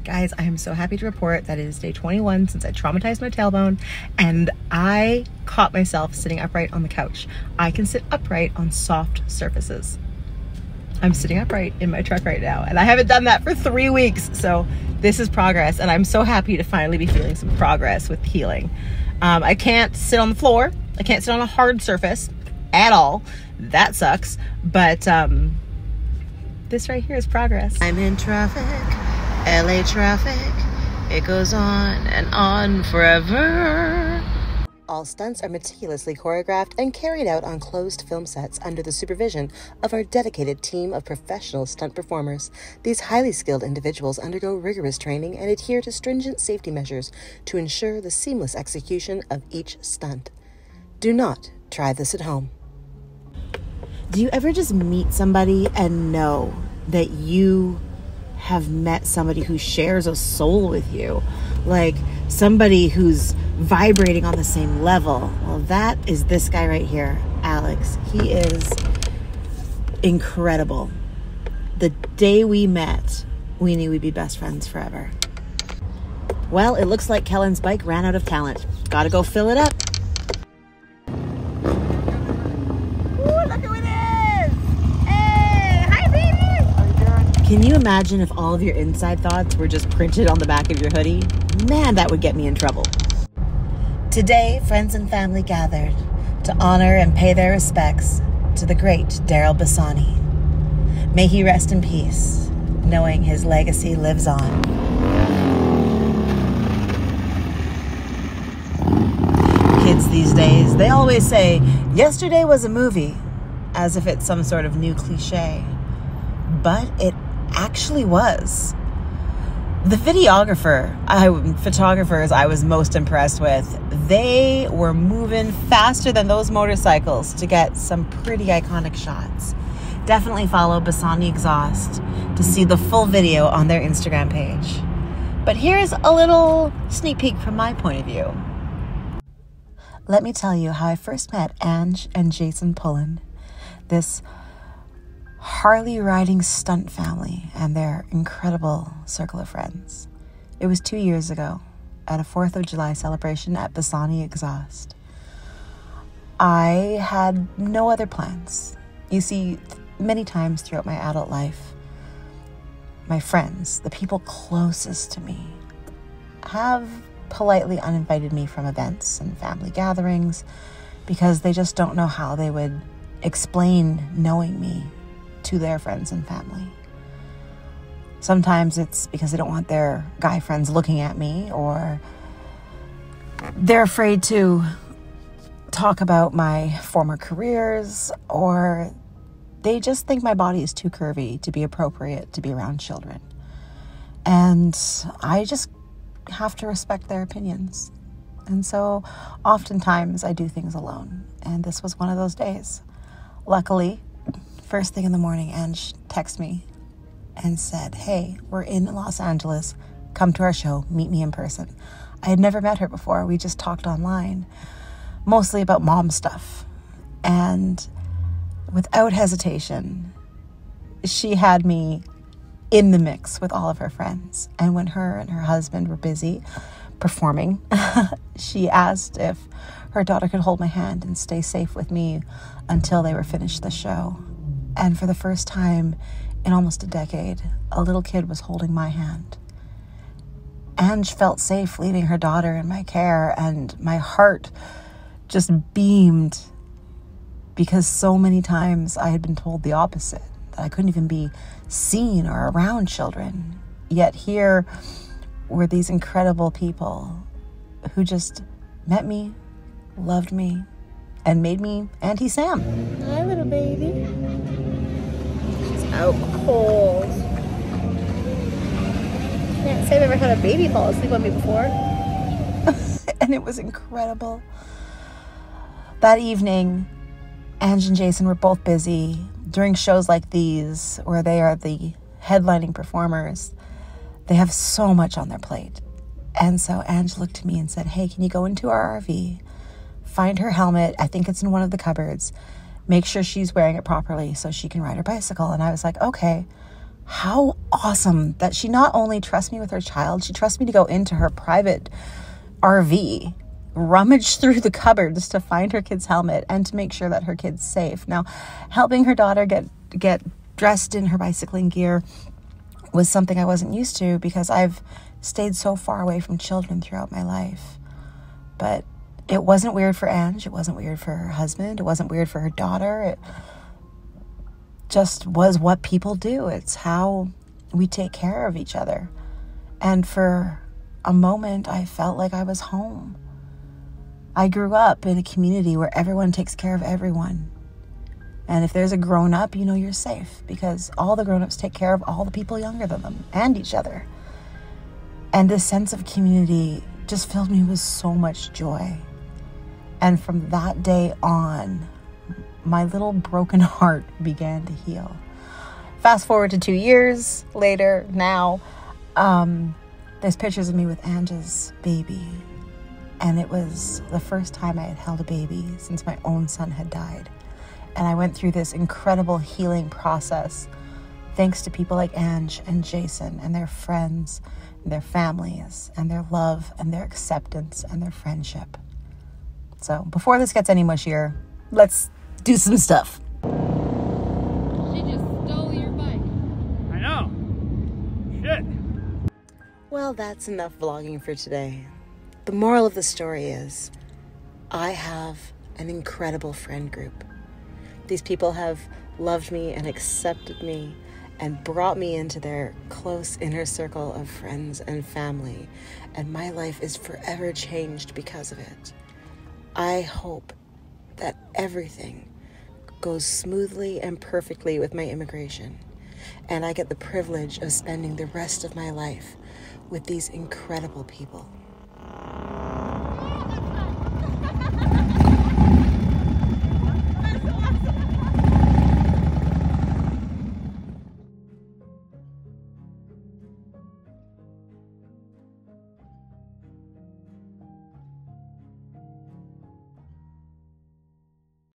Guys, I am so happy to report that it is day 21 since I traumatized my tailbone and I caught myself sitting upright on the couch. I can sit upright on soft surfaces. I'm sitting upright in my truck right now and I haven't done that for 3 weeks. So this is progress and I'm so happy to finally be feeling some progress with healing. I can't sit on the floor. I can't sit on a hard surface at all. That sucks. But this right here is progress. I'm in traffic. LA traffic, it goes on and on forever. All stunts are meticulously choreographed and carried out on closed film sets under the supervision of our dedicated team of professional stunt performers. These highly skilled individuals undergo rigorous training and adhere to stringent safety measures to ensure the seamless execution of each stunt. Do not try this at home. Do you ever just meet somebody and know that you have met somebody who shares a soul with you, like somebody who's vibrating on the same level? Well, that is this guy right here, Alex. He is incredible. The day we met, we knew we'd be best friends forever. Well, it looks like Kellen's bike ran out of talent. Gotta go fill it up. Can you imagine if all of your inside thoughts were just printed on the back of your hoodie? Man, that would get me in trouble. Today, friends and family gathered to honor and pay their respects to the great Daryl Bassani. May he rest in peace, knowing his legacy lives on. Kids these days, they always say, yesterday was a movie, as if it's some sort of new cliche. But it actually was. The photographers I was most impressed with, they were moving faster than those motorcycles to get some pretty iconic shots. Definitely follow Bassani Exhaust to see the full video on their Instagram page. But here's a little sneak peek from my point of view. Let me tell you how I first met Ange and Jason Pullen, this Harley riding stunt family and their incredible circle of friends. It was 2 years ago at a 4th of July celebration at Bassani Exhaust. I had no other plans. You see, many times throughout my adult life, my friends, the people closest to me, have politely uninvited me from events and family gatherings because they just don't know how they would explain knowing me to their friends and family. Sometimes it's because they don't want their guy friends looking at me, or they're afraid to talk about my former careers, or they just think my body is too curvy to be appropriate to be around children. And I just have to respect their opinions. And so oftentimes I do things alone. And this was one of those days. Luckily, first thing in the morning, Ange texted me and said, hey, we're in Los Angeles. Come to our show. Meet me in person. I had never met her before. We just talked online, mostly about mom stuff. And without hesitation, she had me in the mix with all of her friends. And when her and her husband were busy performing, she asked if her daughter could hold my hand and stay safe with me until they were finished the show. And for the first time in almost a decade, a little kid was holding my hand. Ange felt safe leaving her daughter in my care, and my heart just beamed because so many times I had been told the opposite, that I couldn't even be seen or around children. Yet here were these incredible people who just met me, loved me, and made me Auntie Sam. Hi, little baby. She's out cold. Can't say I've ever had a baby fall asleep on me before. And it was incredible. That evening, Ange and Jason were both busy. During shows like these, where they are the headlining performers, they have so much on their plate. And so Ange looked to me and said, hey, can you go into our RV, find her helmet, I think it's in one of the cupboards, make sure she's wearing it properly so she can ride her bicycle. And I was like, okay, how awesome that she not only trusts me with her child, she trusts me to go into her private RV, rummage through the cupboards to find her kid's helmet and to make sure that her kid's safe. Now, helping her daughter get dressed in her bicycling gear was something I wasn't used to because I've stayed so far away from children throughout my life. But it wasn't weird for Ange. It wasn't weird for her husband. It wasn't weird for her daughter. It just was what people do. It's how we take care of each other. And for a moment, I felt like I was home. I grew up in a community where everyone takes care of everyone. And if there's a grown-up, you know you're safe because all the grown-ups take care of all the people younger than them and each other. And this sense of community just filled me with so much joy. And from that day on, my little broken heart began to heal. Fast forward to 2 years later, now, there's pictures of me with Ange's baby. And it was the first time I had held a baby since my own son had died. And I went through this incredible healing process thanks to people like Ange and Jason and their friends and their families and their love and their acceptance and their friendship. So before this gets any mushier, let's do some stuff. She just stole your bike. I know. Shit. Well, that's enough vlogging for today. The moral of the story is, I have an incredible friend group. These people have loved me and accepted me and brought me into their close inner circle of friends and family, and my life is forever changed because of it. I hope that everything goes smoothly and perfectly with my immigration, and I get the privilege of spending the rest of my life with these incredible people.